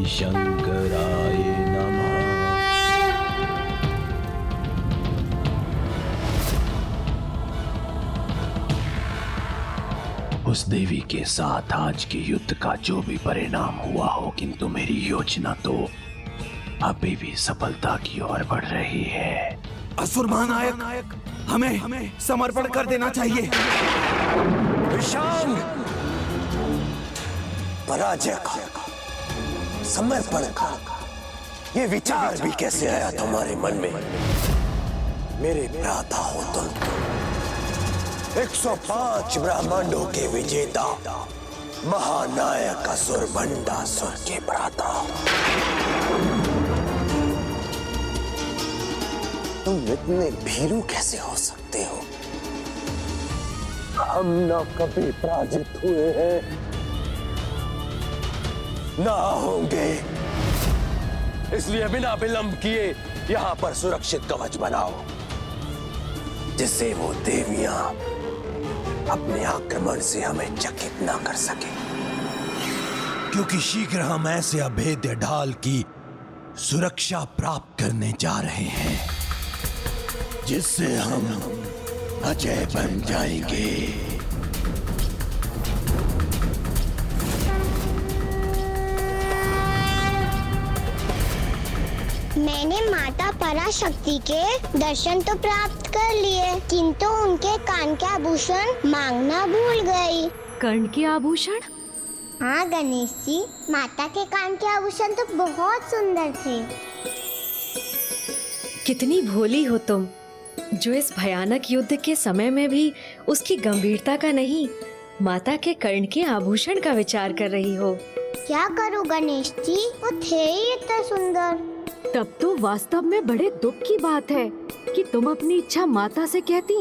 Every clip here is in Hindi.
शंकराय नमः। उस देवी के साथ आज के युद्ध का जो भी परिणाम हुआ हो, किंतु मेरी योजना तो अभी भी सफलता की ओर बढ़ रही है। असुर महानायक, हमें समर्पण कर देना चाहिए। विशाल, पराजय का, समर्पण का ये विचार भी कैसे आया तुम्हारे मन में? मेरे भ्राता हो तुम, 105 ब्रह्मांडों के विजेता, महानायक असुर भंडासुर के भ्राता। तुम इतने भीरू कैसे हो सकते हो? हम न कभी पराजित हुए हैं, ना होंगे। इसलिए बिना विलंब किए यहां पर सुरक्षित कवच बनाओ, जिससे वो देवियां अपने आक्रमण से हमें चकित ना कर सके। क्योंकि शीघ्र हम ऐसे अभेद्य ढाल की सुरक्षा प्राप्त करने जा रहे हैं, जिससे हम अजय बन जाएंगे। मैंने माता पराशक्ति के दर्शन तो प्राप्त कर लिए, किंतु उनके कान के आभूषण मांगना भूल गई। कर्ण के आभूषण? हाँ गणेश जी, माता के कान के आभूषण तो बहुत सुंदर थे। कितनी भोली हो तुम, जो इस भयानक युद्ध के समय में भी उसकी गंभीरता का नहीं, माता के कर्ण के आभूषण का विचार कर रही हो। क्या करूं गणेश जी, वो थे ही इतने सुंदर। तब तो वास्तव में बड़े दुख की बात है कि तुम अपनी इच्छा माता से कहती,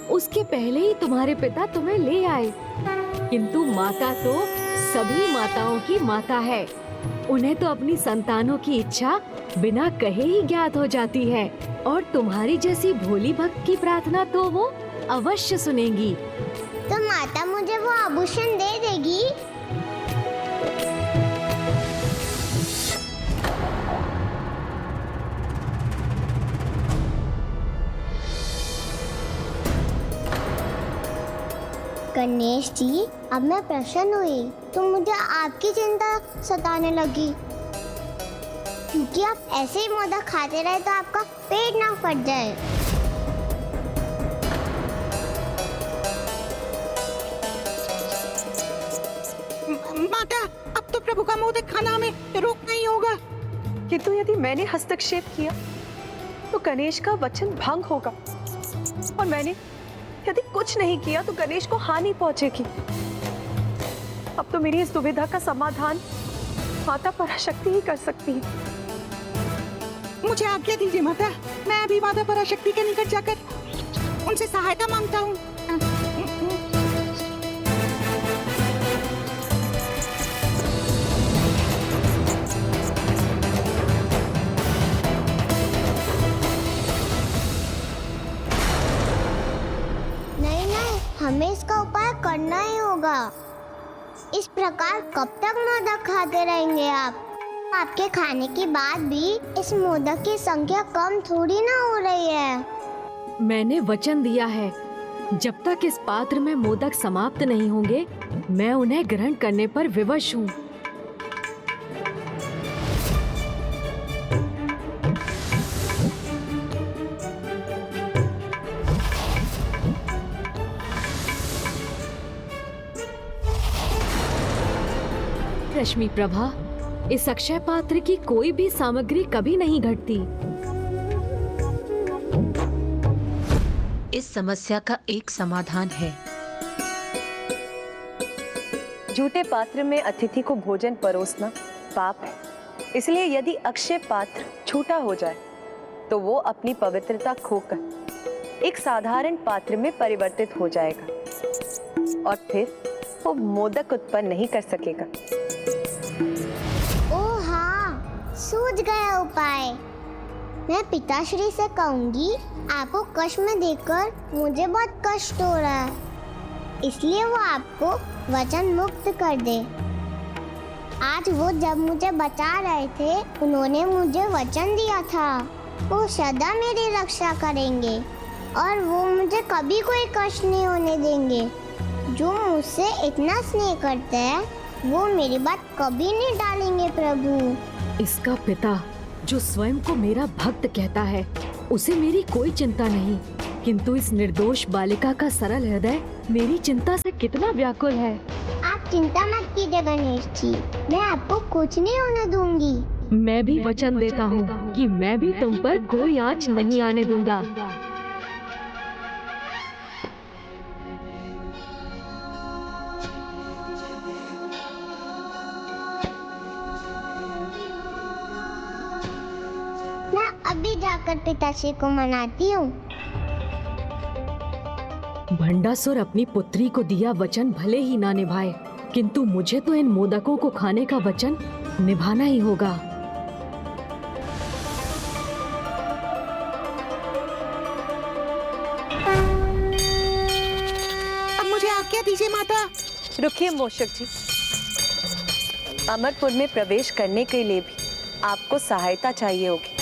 उसके पहले ही तुम्हारे पिता तुम्हें ले आए। किंतु माता तो सभी माताओं की माता है, उन्हें तो अपनी संतानों की इच्छा बिना कहे ही ज्ञात हो जाती है, और तुम्हारी जैसी भोली भक्त की प्रार्थना तो वो अवश्य सुनेंगी। तो माता मुझे वो आभूषण दे देगी? गणेश जी, अब मैं प्रसन्न हुई तो मुझे आपकी चिंता सताने लगी, क्योंकि आप ऐसे ही मोदक खाते रहे तो आपका पेट ना फट जाए। माता, अब तो प्रभु का मोदक खाना हमें रोकना ही होगा। किंतु यदि मैंने हस्तक्षेप किया तो गणेश का वचन भंग होगा, और मैंने यदि कुछ नहीं किया तो गणेश को हानि पहुंचेगी। अब तो मेरी इस दुविधा का समाधान माता पराशक्ति ही कर सकती है। मुझे आज्ञा दीजिए माता, मैं अभी माता पराशक्ति के निकट जाकर उनसे सहायता मांगता हूँ। हमें इसका उपाय करना ही होगा। इस प्रकार कब तक मोदक खाते रहेंगे आप? आपके खाने के बाद भी इस मोदक की संख्या कम थोड़ी ना हो रही है। मैंने वचन दिया है, जब तक इस पात्र में मोदक समाप्त नहीं होंगे, मैं उन्हें ग्रहण करने पर विवश हूँ। रश्मि प्रभा, इस अक्षय पात्र की कोई भी सामग्री कभी नहीं घटती। इस समस्या का एक समाधान है। झूठे पात्र में अतिथि को भोजन परोसना पाप है, इसलिए यदि अक्षय पात्र झूठा हो जाए तो वो अपनी पवित्रता खोकर एक साधारण पात्र में परिवर्तित हो जाएगा, और फिर वो मोदक उत्पन्न नहीं कर सकेगा। ओह हाँ, सूझ गया उपाय। मैं पिताश्री से कहूंगी, आपको कष्ट में देखकर मुझे बहुत कष्ट हो रहा है, इसलिए वो आपको वचन मुक्त कर दे। आज वो जब मुझे बचा रहे थे, उन्होंने मुझे वचन दिया था वो सदा मेरी रक्षा करेंगे और वो मुझे कभी कोई कष्ट नहीं होने देंगे। जो मुझसे इतना स्नेह करते हैं वो मेरी बात कभी नहीं टालेंगे प्रभु। इसका पिता जो स्वयं को मेरा भक्त कहता है, उसे मेरी कोई चिंता नहीं, किंतु इस निर्दोष बालिका का सरल हृदय मेरी चिंता से कितना व्याकुल है। आप चिंता मत कीजिए गणेश जी, मैं आपको कुछ नहीं होने दूंगी। मैं भी वचन देता हूँ कि मैं भी तुम पर कोई आँच नहीं आने दूंगा। मैं अभी जाकर पिताश्री को मनाती हूँ। भंडासुर अपनी पुत्री को दिया वचन भले ही ना निभाए, किंतु मुझे तो इन मोदकों को खाने का वचन निभाना ही होगा। अब मुझे आज्ञा दीजिए माता। रुकिए मूषक जी, अमरपुर में प्रवेश करने के लिए भी आपको सहायता चाहिए होगी।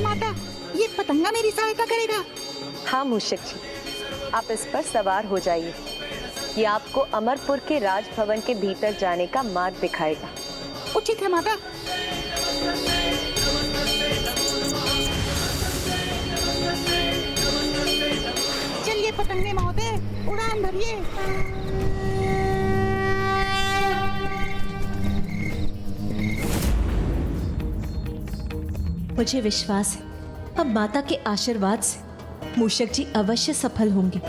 माता, ये पतंगा मेरी सहायता करेगा। हाँ मूषक जी, आप इस पर सवार हो जाइए। ये आपको अमरपुर के राजभवन के भीतर जाने का मार्ग दिखाएगा। उचित है माता। चलिए पतंगे महोदय, उड़ान भरिए। मुझे विश्वास है अब माता के आशीर्वाद से मूषक जी अवश्य सफल होंगे।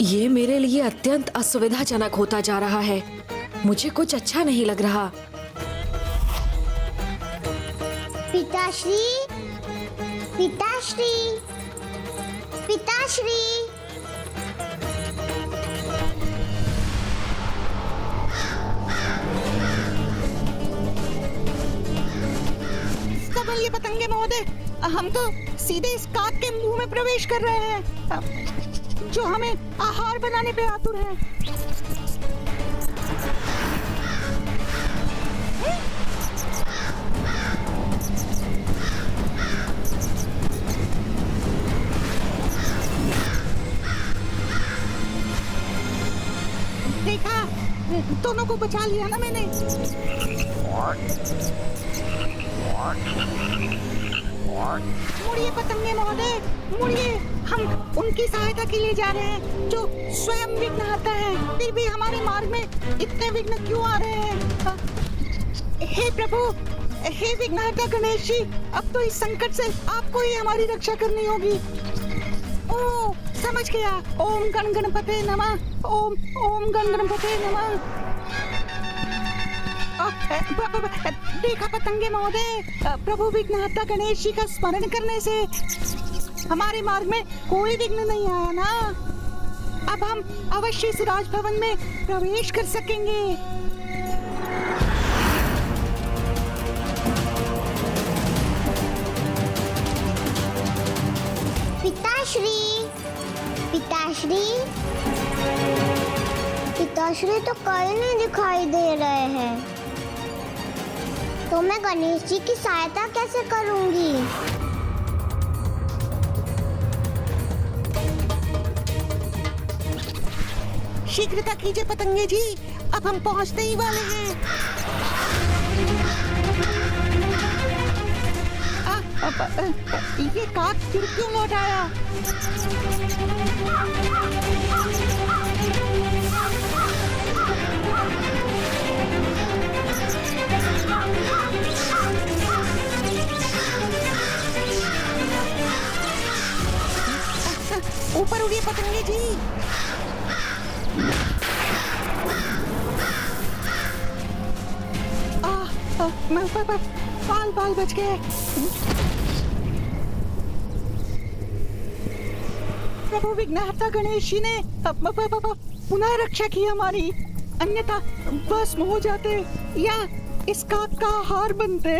ये मेरे लिए अत्यंत असुविधाजनक होता जा रहा है। मुझे कुछ अच्छा नहीं लग रहा। पिताश्री, पिताश्री, पिताश्री। संभलिए पतंगे महोदय, हम तो सीधे इस काक के मुंह में प्रवेश कर रहे हैं, जो हमें आहार बनाने पे आतुर है। देखा, दोनों को बचा लिया ना मैंने। मुड़िए पतंगे महोदय, मुड़िए। हम उनकी सहायता के लिए जा रहे हैं जो स्वयं विघ्नहर्ता है। फिर भी हमारे मार्ग में इतने विघ्न क्यों आ रहे हैं? हे प्रभु, हे विघ्नहर्ता गणेश जी, अब तो इस संकट से आपको ही हमारी रक्षा करनी होगी। ओ, समझ गया। ओम गण गणपते नमः। ओम ओम गण गणपते नमः। देखा पतंगे महोदय, प्रभु विघ्नहर्ता गणेश जी का स्मरण करने से हमारे मार्ग में कोई विघ्न नहीं आया ना। अब हम अवश्य इस राजभवन में प्रवेश कर सकेंगे। पिताश्री, पिताश्री, पिताश्री तो कहीं नहीं दिखाई दे रहे हैं। तो मैं गणेश जी की सहायता कैसे करूंगी? शीघ्रता कीजिए पतंगे जी, अब हम पहुंचने ही वाले हैं। ये काक फिर क्यों लौट आया? ऊपर उड़िए पतंगे जी। मैं ऊपर बाल बाल बच गए। प्रभु विघ्नहर्ता गणेश जी ने पुनः रक्षा की हमारी, अन्यथा भस्म हो जाते या इस काक का आहार बनते।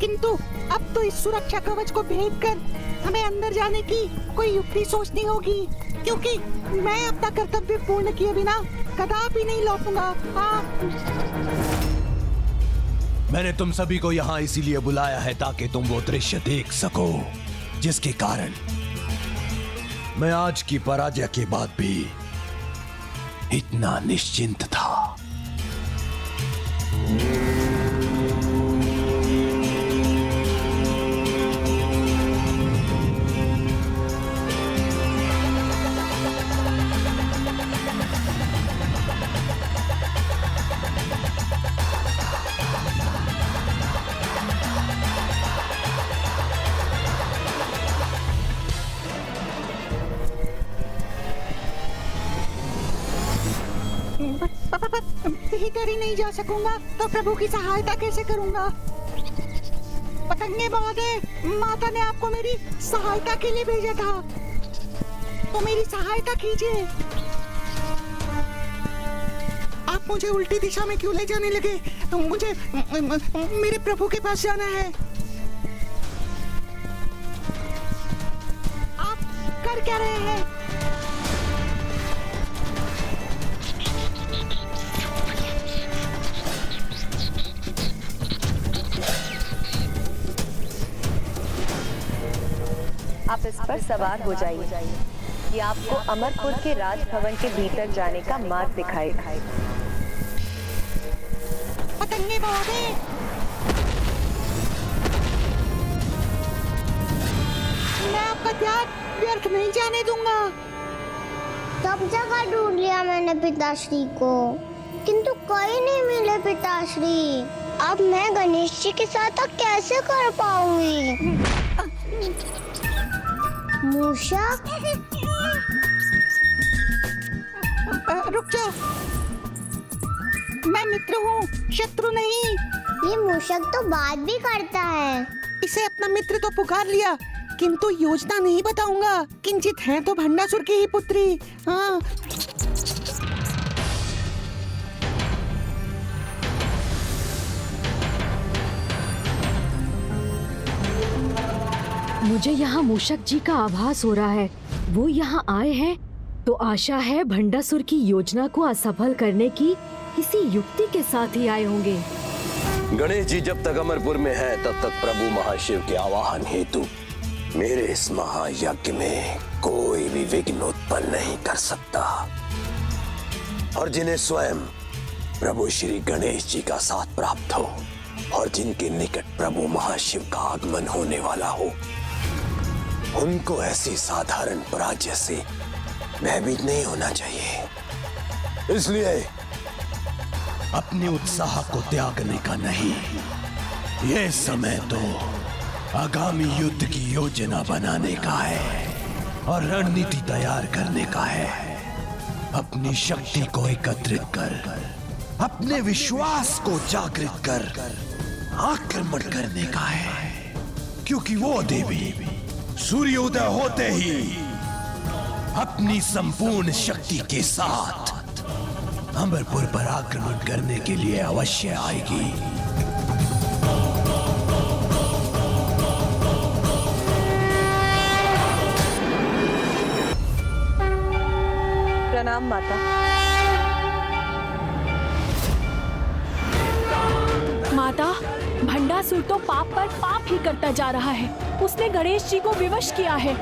किंतु अब तो इस सुरक्षा कवच को भेद कर हमें अंदर जाने की कोई युक्ति सोचनी होगी, क्योंकि मैं अपना कर्तव्य पूर्ण किए बिना कदापि नहीं लौटूंगा। मैंने तुम सभी को यहाँ इसीलिए बुलाया है ताकि तुम वो दृश्य देख सको जिसके कारण मैं आज की पराजय के बाद भी इतना निश्चिंत था। भीतर ही नहीं जा सकूंगा तो प्रभु की सहायता कैसे करूंगा? पतंगे महोदय, माता ने आपको मेरी सहायता के लिए भेजा था, तो मेरी सहायता कीजिए। आप मुझे उल्टी दिशा में क्यों ले जाने लगे? मुझे मेरे प्रभु के पास जाना है। आप कर क्या रहे हैं? आप इस पर सवार हो जाइए। ये आपको अमरपुर के राजभवन के भीतर जाने का मार्ग दिखाएगा। पतंगे महोदय, मैं आपका त्याग व्यर्थ नहीं जाने दूंगा। सब जगह ढूंढ लिया मैंने पिताश्री को, किंतु कहीं नहीं मिले पिताश्री। अब मैं गणेश जी के साथ कैसे कर पाऊंगी? मूषक, रुक जाओ, मैं मित्र हूँ, शत्रु नहीं। ये मूषक तो बात भी करता है। इसे अपना मित्र तो पुकार लिया, किंतु योजना नहीं बताऊंगा। किंचित है तो भंडासुर की ही पुत्री। हाँ, मुझे यहाँ मूषक जी का आभास हो रहा है। वो यहाँ आए हैं तो आशा है भंडासुर की योजना को असफल करने की किसी युक्ति के साथ ही आए होंगे। गणेश जी जब तक अमरपुर में है तब तक प्रभु महाशिव के आवाहन हेतु मेरे इस महायज्ञ में कोई भी विघ्न उत्पन्न नहीं कर सकता। और जिन्हें स्वयं प्रभु श्री गणेश जी का साथ प्राप्त हो और जिनके निकट प्रभु महाशिव का आगमन होने वाला हो, उनको ऐसी साधारण पराजय से भयभीत नहीं होना चाहिए। इसलिए अपने उत्साह को त्यागने का नहीं, यह समय तो आगामी युद्ध की योजना बनाने का है और रणनीति तैयार करने का है। अपनी शक्ति को एकत्रित कर, अपने विश्वास को जागृत कर आक्रमण करने का है, क्योंकि वो देवी सूर्योदय होते ही अपनी संपूर्ण शक्ति के साथ अमरपुर पर आक्रमण करने के लिए अवश्य आएगी। प्रणाम माता। माता, भंडासुर तो पाप पर पाप ही करता जा रहा है। उसने गणेश जी को विवश किया है।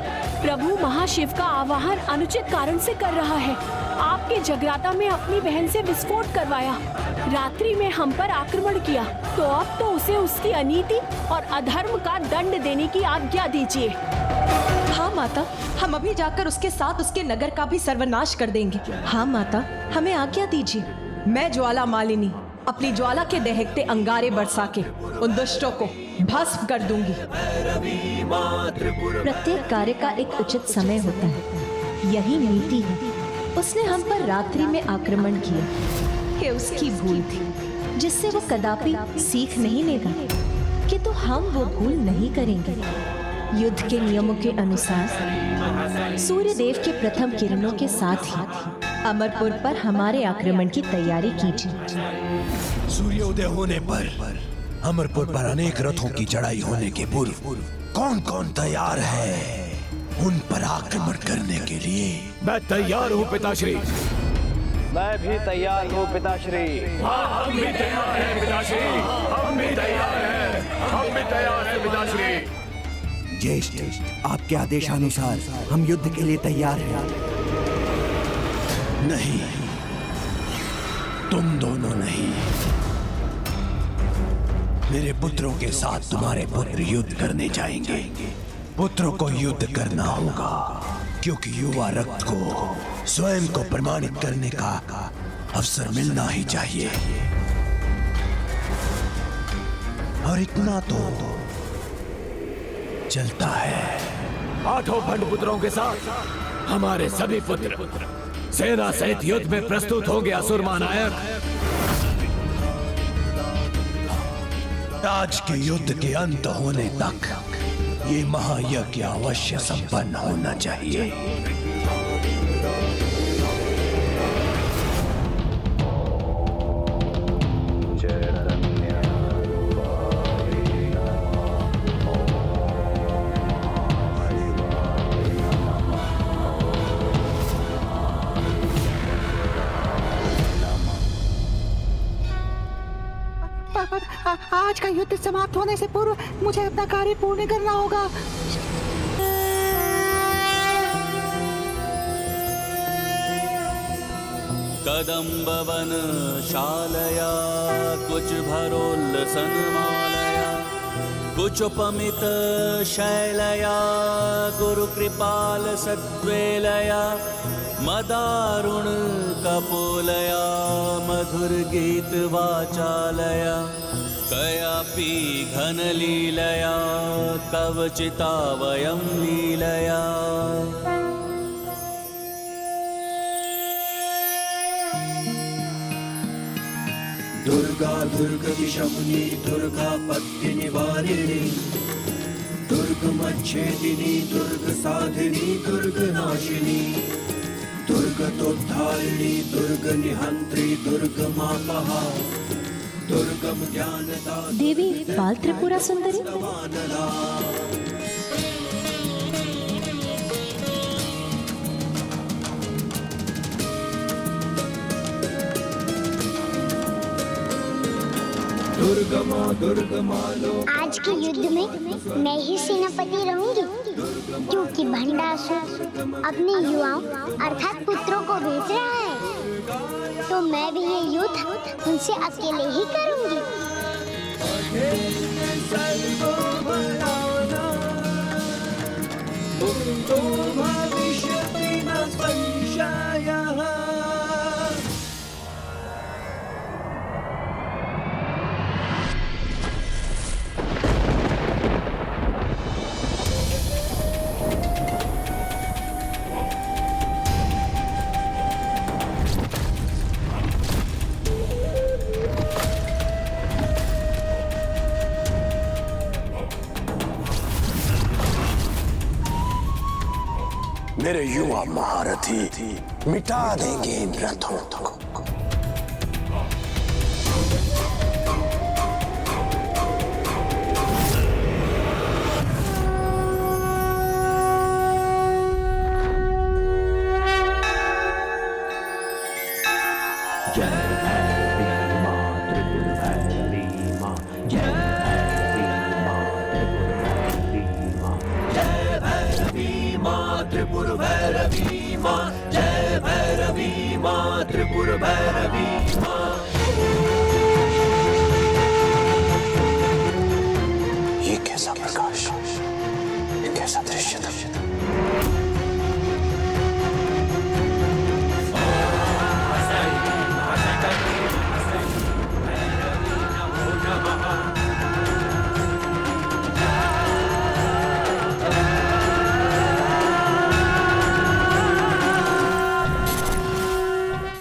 प्रभु महाशिव का आवाहन अनुचित कारण से कर रहा है। आपके जगराता में अपनी बहन से विस्फोट करवाया, रात्रि में हम पर आक्रमण किया, तो अब तो उसे उसकी अनीति और अधर्म का दंड देने की आज्ञा दीजिए। हाँ माता, हम अभी जाकर उसके साथ उसके नगर का भी सर्वनाश कर देंगे। हाँ माता, हमें आज्ञा दीजिए। मैं ज्वाला मालिनी अपनी ज्वाला के दहकते अंगारे बरसा के उन दुष्टों को भस्म कर दूंगी। प्रत्येक कार्य का एक उचित समय होता है, यही नीति है। उसने हम पर रात्रि में आक्रमण किया, ये उसकी भूल थी। जिससे वो कदापि सीख नहीं लेगा कि तो हम वो भूल नहीं करेंगे। युद्ध के नियमों के अनुसार सूर्य देव के प्रथम किरणों के साथ ही अमरपुर पर हमारे आक्रमण की तैयारी कीजिए। सूर्योदय होने पर अमरपुर पर अनेक रथों की चढ़ाई होने के पूर्व कौन कौन तैयार है उन पर आक्रमण करने के लिए? मैं तैयार हूँ पिताश्री। मैं भी तैयार हूँ पिताश्री। हम भी तैयार हैं पिताश्री। हम भी तैयार हैं। हम भी तैयार हैं पिताश्री। ज्येष्ठ, आपके आदेशानुसार हम युद्ध के लिए तैयार हैं। नहीं, तुम दोनों नहीं। मेरे पुत्रों के साथ तुम्हारे पुत्र युद्ध करने जाएंगे। पुत्रों को युद्ध करना होगा क्योंकि युवा रक्त को स्वयं को प्रमाणित करने का अवसर मिलना ही चाहिए। और इतना तो चलता है। 8 भंड पुत्रों के साथ हमारे सभी पुत्र सेना सहित युद्ध में प्रस्तुत होंगे। असुर महानायक, आज के युद्ध के अंत होने तक ये महायज्ञ अवश्य संपन्न होना चाहिए। आज का युद्ध समाप्त होने से पूर्व मुझे अपना कार्य पूर्ण करना होगा। कदम्बवन शालया कुछ भरोल्लसन मालया कुचोपमित शैलया गुरु कृपाल सद्वेलया मदारुण कपोलया मधुर गीत वाचालया कयापि घन लीलया कवचिता वयं लीलया। दुर्गा दुर्गति शमुनी दुर्गा पत्ति निवारिणी दुर्ग मच्छेदिनी दुर्ग साधिनी दुर्ग नाशिनी दुर्गतोद्धारिणी दुर्ग निहंत्री दुर्ग मापहा दुर्गम ज्ञानदा देवी बाल त्रिपुरा सुंदरी। आज के युद्ध में मैं ही सेनापति रहूंगी क्योंकि भंडासुर अपने युवाओं अर्थात पुत्रों को भेज रहा है, तो मैं भी ये युद्ध उनसे अकेले ही करूंगी। मेरे युवा महारथी मिटा देंगे इन रथों को।